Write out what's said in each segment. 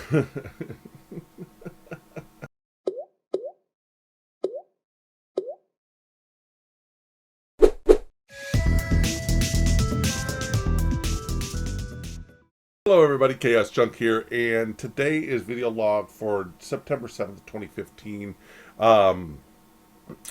Hello everybody, Chaoschunk here, and today is video log for September 7th, 2015. Um,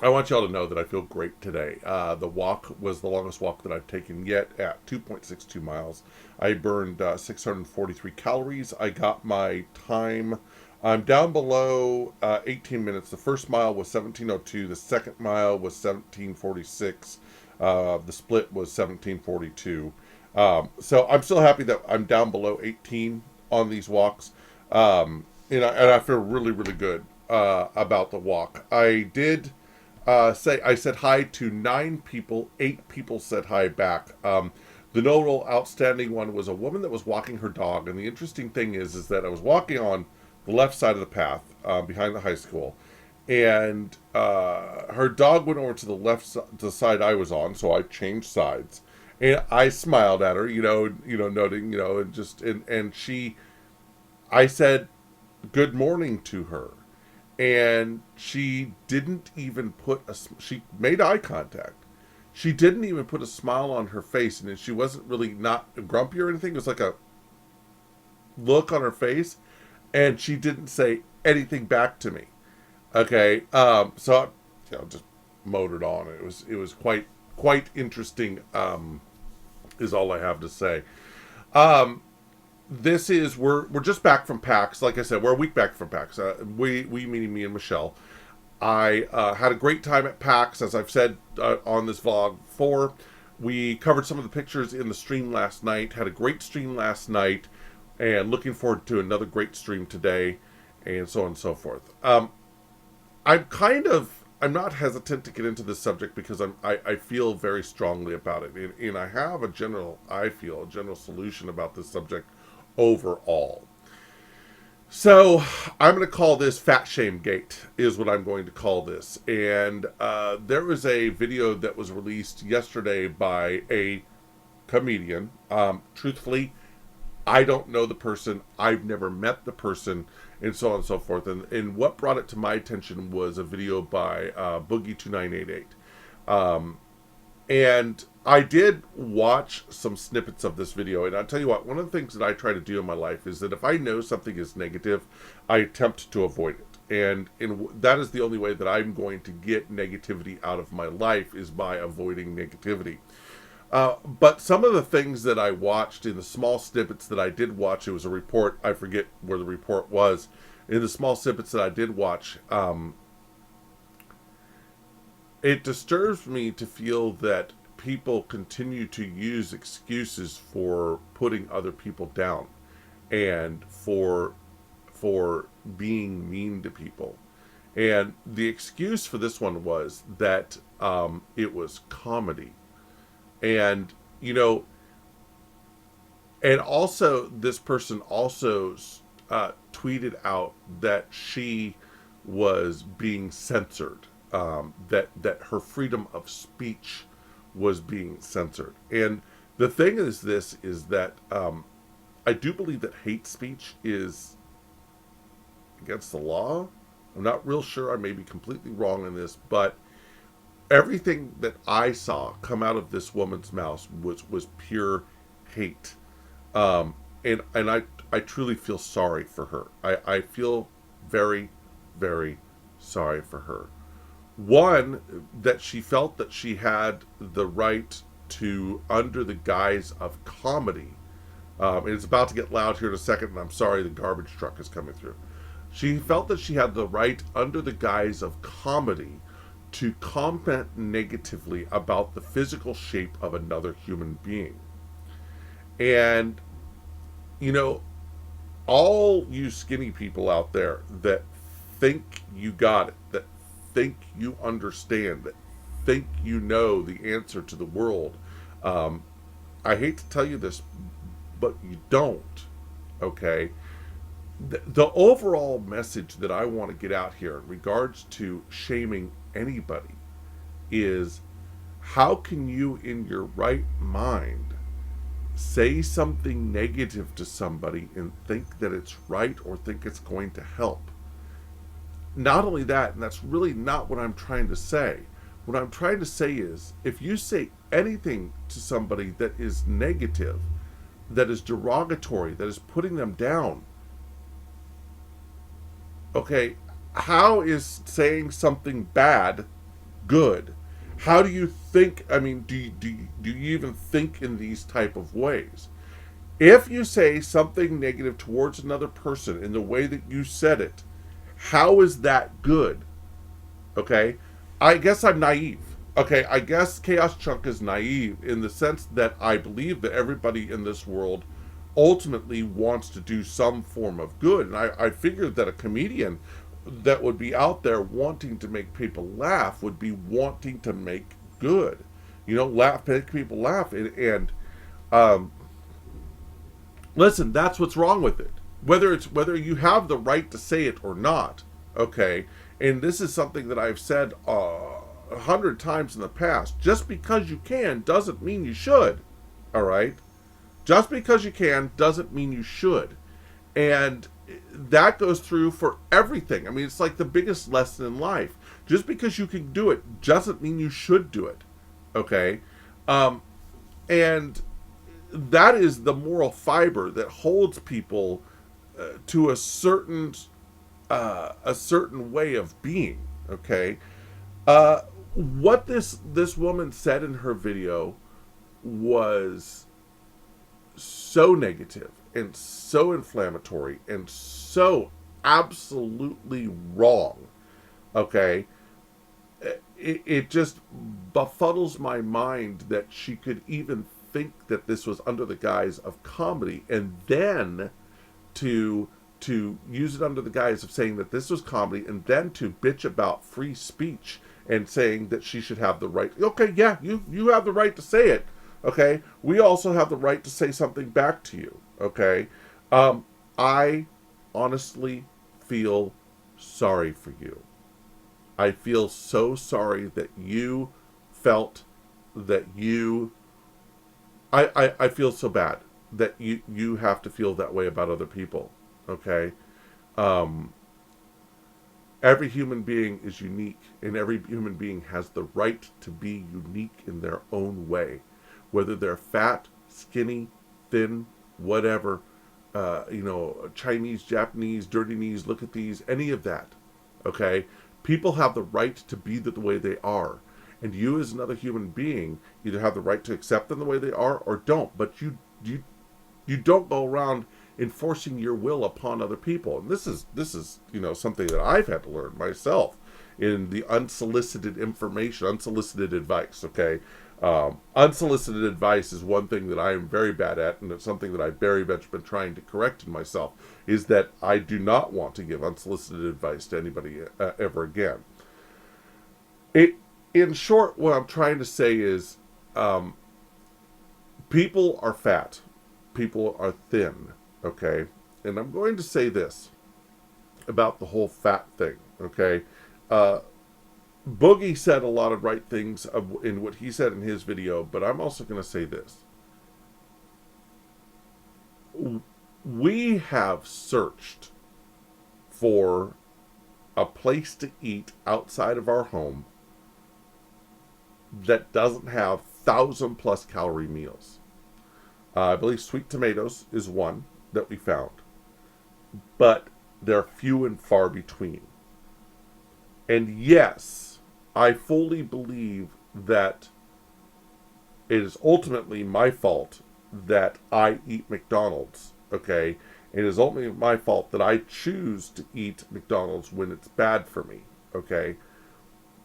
I want y'all to know that I feel great today. The walk was the longest walk that I've taken yet at 2.62 miles. I burned 643 calories. I got my time. I'm down below 18 minutes. The first mile was 17:02. The second mile was 17:46. The split was 17:42. So I'm still happy that I'm down below 18 on these walks. And I feel really, really good about the walk. I did I said hi to 9 people. 8 people said hi back. The notable outstanding one was a woman that was walking her dog. And the interesting thing is that I was walking on the left side of the path behind the high school. And her dog went over to the side I was on, so I changed sides. And I smiled at her, noting, I said good morning to her, and she didn't even she made eye contact. She didn't even put a smile on her face, and she wasn't really not grumpy or anything. It was like a look on her face, and she didn't say anything back to me. Okay, so I, just motored on. It was quite interesting. Is all I have to say. This is we're just back from PAX. Like I said, we're a week back from PAX. We meaning me and Michelle. I had a great time at PAX, as I've said on this vlog before. We covered some of the pictures in the stream last night. Had a great stream last night, and looking forward to another great stream today, and so on and so forth. I'm not hesitant to get into this subject because I feel very strongly about it, and I have a general solution about this subject overall. So I'm going to call this Fat Shame Gate, is what I'm going to call this. And there was a video that was released yesterday by a comedian. Truthfully, I don't know the person. I've never met the person, and so on and so forth. And what brought it to my attention was a video by Boogie 2988. And I did watch some snippets of this video, and I'll tell you what, one of the things that I try to do in my life is that if I know something is negative, I attempt to avoid it. And that is the only way that I'm going to get negativity out of my life, is by avoiding negativity. But some of the things that I watched in the small snippets that I did watch, it was a report, I forget where the report was, in the small snippets that I did watch, it disturbs me to feel that people continue to use excuses for putting other people down and for being mean to people. And the excuse for this one was that it was comedy. And, and also this person also tweeted out that she was being censored, that her freedom of speech was being censored. And the thing is that I do believe that hate speech is against the law. I'm not real sure. I may be completely wrong in this, but everything that I saw come out of this woman's mouth was pure hate. And I truly feel sorry for her. I feel very, very sorry for her. One, that she felt that she had the right to, under the guise of comedy, and it's about to get loud here in a second, and I'm sorry, the garbage truck is coming through. She felt that she had the right, under the guise of comedy, to comment negatively about the physical shape of another human being. And, all you skinny people out there that think you got it, that think you understand, that think you know the answer to the world, I hate to tell you this, but you don't, okay? The overall message that I want to get out here in regards to shaming anybody is, how can you in your right mind say something negative to somebody and think that it's right or think it's going to help. Not only that, and that's really not what I'm trying to say. What I'm trying to say is, if you say anything to somebody that is negative, that is derogatory, that is putting them down, okay, how is saying something bad good? How do you think? I mean, do you even think in these type of ways? If you say something negative towards another person in the way that you said it, how is that good? Okay, I guess I'm naive. Okay, I guess Chaoschunk is naive in the sense that I believe that everybody in this world ultimately wants to do some form of good. And I figured that a comedian that would be out there wanting to make people laugh would be wanting to make good. You know, laugh, make people laugh. Um, listen, that's what's wrong with it. Whether you have the right to say it or not, okay. And this is something that I've said 100 times in the past. Just because you can doesn't mean you should. All right. Just because you can doesn't mean you should. And that goes through for everything. I mean, it's like the biggest lesson in life. Just because you can do it doesn't mean you should do it. Okay? And that is the moral fiber that holds people to a certain way of being. Okay? What this woman said in her video was so negative and so inflammatory and so absolutely wrong. Okay, it just befuddles my mind that she could even think that this was under the guise of comedy, and then to use it under the guise of saying that this was comedy, and then to bitch about free speech and saying that she should have the right. Okay, yeah, you have the right to say it. Okay, we also have the right to say something back to you. Okay, I honestly feel sorry for you. I feel so sorry that you felt that you. I feel so bad that you have to feel that way about other people. Okay, every human being is unique, and every human being has the right to be unique in their own way. Whether they're fat, skinny, thin, whatever, Chinese, Japanese, dirty knees, look at these, any of that, okay? People have the right to be the way they are. And you as another human being either have the right to accept them the way they are or don't. But you don't go around enforcing your will upon other people. And this is something that I've had to learn myself in the unsolicited information, unsolicited advice, okay? Unsolicited advice is one thing that I am very bad at, and it's something that I've very much been trying to correct in myself, is that I do not want to give unsolicited advice to anybody ever again. In short, what I'm trying to say is people are fat. People are thin, okay? And I'm going to say this about the whole fat thing, okay? Boogie said a lot of right things in what he said in his video, but I'm also going to say this. We have searched for a place to eat outside of our home that doesn't have 1,000+ calorie meals. I believe Sweet Tomatoes is one that we found, but they're few and far between. And yes, I fully believe that it is ultimately my fault that I eat McDonald's, okay? It is ultimately my fault that I choose to eat McDonald's when it's bad for me, okay?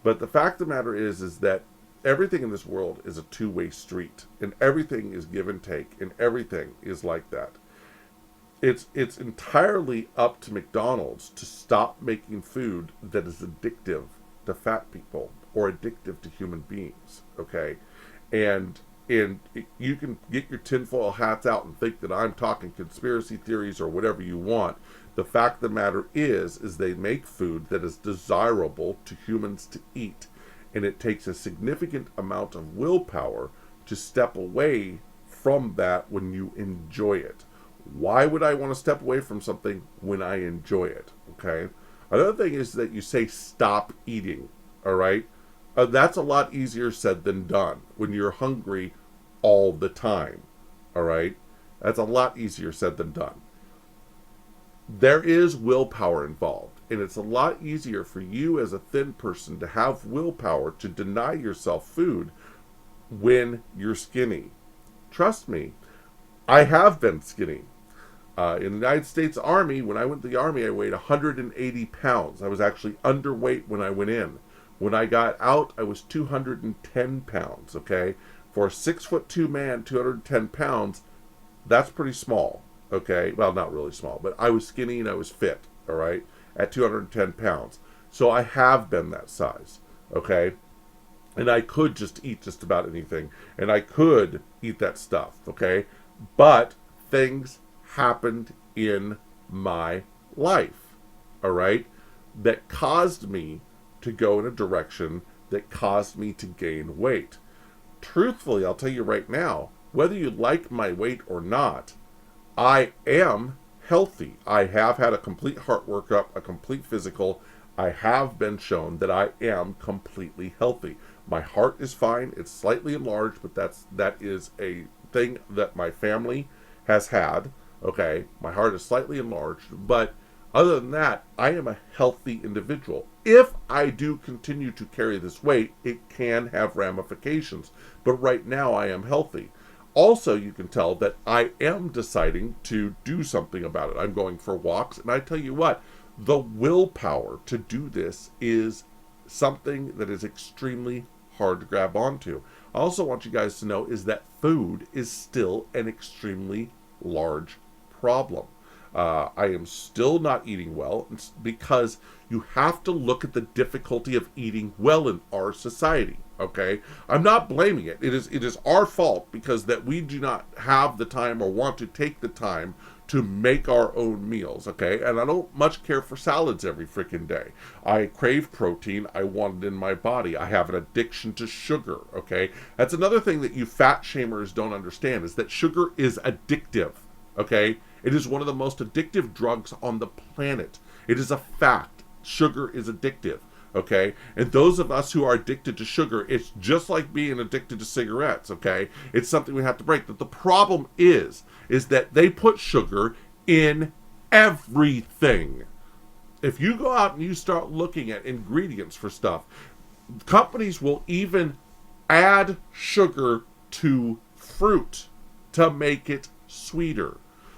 But the fact of the matter is that everything in this world is a two-way street, and everything is give and take, and everything is like that. It's entirely up to McDonald's to stop making food that is addictive to fat people or addictive to human beings, okay? And you can get your tinfoil hats out and think that I'm talking conspiracy theories or whatever you want. The fact of the matter is they make food that is desirable to humans to eat. And it takes a significant amount of willpower to step away from that when you enjoy it. Why would I want to step away from something when I enjoy it? Okay. Another thing is that you say stop eating. All right. That's a lot easier said than done when you're hungry all the time. All right. That's a lot easier said than done. There is willpower involved, and it's a lot easier for you as a thin person to have willpower to deny yourself food when you're skinny. Trust me, I have been skinny. In the United States Army, when I went to the Army, I weighed 180 pounds. I was actually underweight when I went in. When I got out, I was 210 pounds, okay? For a 6'2" man, 210 pounds, that's pretty small, okay? Well, not really small, but I was skinny and I was fit, all right, at 210 pounds. So I have been that size, okay? And I could just eat just about anything, and I could eat that stuff, okay? But things happened in my life, all right, that caused me to go in a direction that caused me to gain weight. Truthfully, I'll tell you right now, whether you like my weight or not, I am healthy. I have had a complete heart workup, a complete physical. I have been shown that I am completely healthy. My heart is fine. It's slightly enlarged, but that is a thing that my family has had. Okay, my heart is slightly enlarged, but other than that, I am a healthy individual. If I do continue to carry this weight, it can have ramifications. But right now, I am healthy. Also, you can tell that I am deciding to do something about it. I'm going for walks, and I tell you what, the willpower to do this is something that is extremely hard to grab onto. I also want you guys to know is that food is still an extremely large problem. I am still not eating well because you have to look at the difficulty of eating well in our society. Okay, I'm not blaming it. It is our fault because that we do not have the time or want to take the time to make our own meals. Okay, and I don't much care for salads every freaking day. I crave protein. I want it in my body. I have an addiction to sugar. Okay, that's another thing that you fat shamers don't understand is that sugar is addictive. Okay, it is one of the most addictive drugs on the planet. It is a fact. Sugar is addictive. Okay, and those of us who are addicted to sugar, it's just like being addicted to cigarettes. Okay, it's something we have to break. But the problem is that they put sugar in everything. If you go out and you start looking at ingredients for stuff, companies will even add sugar to fruit to make it sweeter.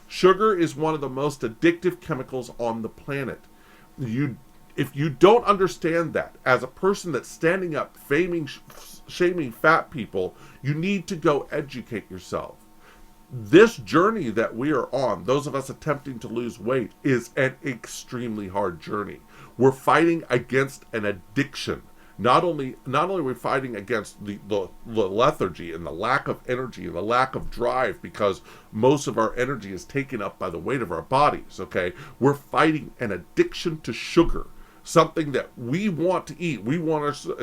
Sugar is one of the most addictive chemicals on the planet. If you don't understand that, as a person that's standing up, shaming fat people, you need to go educate yourself. This journey that we are on, those of us attempting to lose weight, is an extremely hard journey. We're fighting against an addiction. Not only are we fighting against the lethargy and the lack of energy and the lack of drive because most of our energy is taken up by the weight of our bodies, okay? We're fighting an addiction to sugar, something that we want to eat. We want to,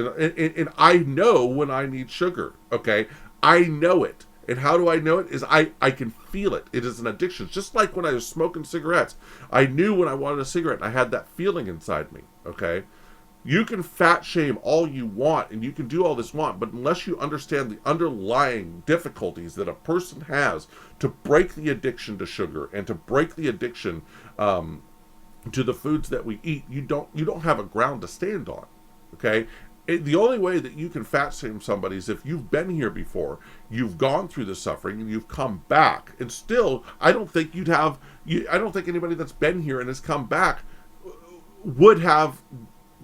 and I know when I need sugar, okay? I know it. And how do I know it? Is I can feel it. It is an addiction. It's just like when I was smoking cigarettes. I knew when I wanted a cigarette, and I had that feeling inside me, okay? You can fat shame all you want, and you can do all this want, but unless you understand the underlying difficulties that a person has to break the addiction to sugar and to break the addiction to the foods that we eat, you don't have a ground to stand on. Okay, the only way that you can fat shame somebody is if you've been here before, you've gone through the suffering, and you've come back. And still, I don't think anybody that's been here and has come back would have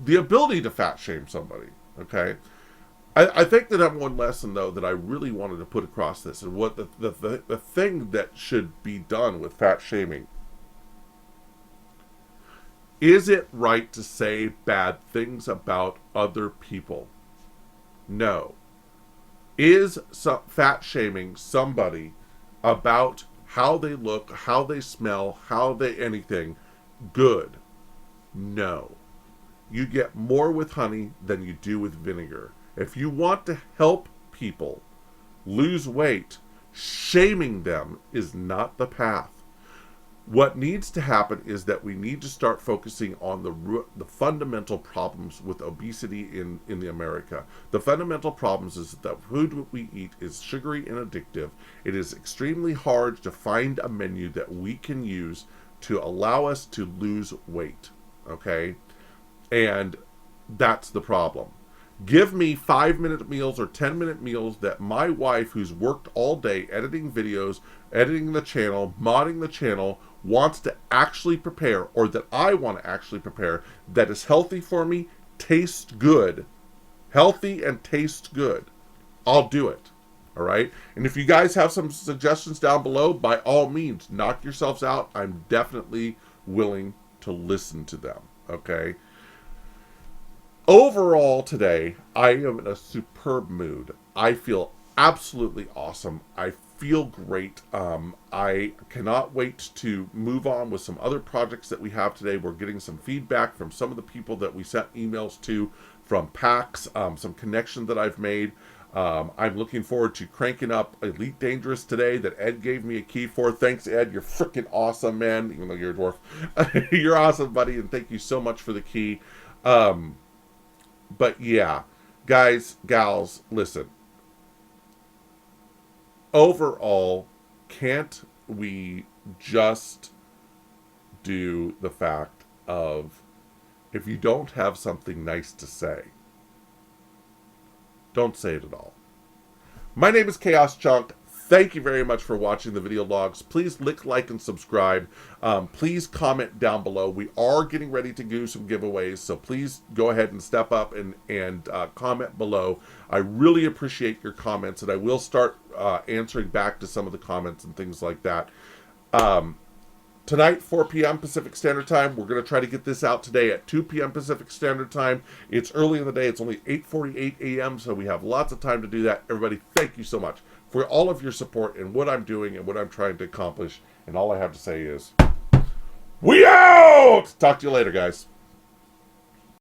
the ability to fat shame somebody. Okay, I think the number one lesson though that I really wanted to put across this, and what the thing that should be done with fat shaming. Is it right to say bad things about other people? No. Is fat shaming somebody about how they look, how they smell, how they anything good? No. You get more with honey than you do with vinegar. If you want to help people lose weight, Shaming them is not the path. What needs to happen is that we need to start focusing on the fundamental problems with obesity in the America. The fundamental problems is that the food we eat is sugary and addictive. It is extremely hard to find a menu that we can use to allow us to lose weight. Okay? And that's the problem. Give me 5-minute meals or 10-minute meals that my wife, who's worked all day editing videos, editing the channel, modding the channel, wants to actually prepare, or that I want to actually prepare, that is healthy for me, tastes good. Healthy and tastes good. I'll do it. All right? And if you guys have some suggestions down below, by all means, knock yourselves out. I'm definitely willing to listen to them. Okay? Overall today, I am in a superb mood. I feel absolutely awesome. I feel great. I cannot wait to move on with some other projects that we have today. We're getting some feedback from some of the people that we sent emails to from PAX, some connection that I've made. I'm looking forward to cranking up Elite Dangerous today that Ed gave me a key for. Thanks, Ed. You're freaking awesome, man. Even though you're a dwarf. You're awesome, buddy, and thank you so much for the key. But yeah, guys, gals, listen. Overall, can't we just do the fact of, if you don't have something nice to say, don't say it at all. My name is Chaoschunk. Thank you very much for watching the video logs. Please like, and subscribe. Please comment down below. We are getting ready to do some giveaways, so please go ahead and step up and comment below. I really appreciate your comments, and I will start answering back to some of the comments and things like that. Tonight, 4 p.m. Pacific Standard Time. We're going to try to get this out today at 2 p.m. Pacific Standard Time. It's early in the day. It's only 8:48 a.m., so we have lots of time to do that. Everybody, thank you so much for all of your support and what I'm doing and what I'm trying to accomplish. And all I have to say is, we out! Talk to you later, guys.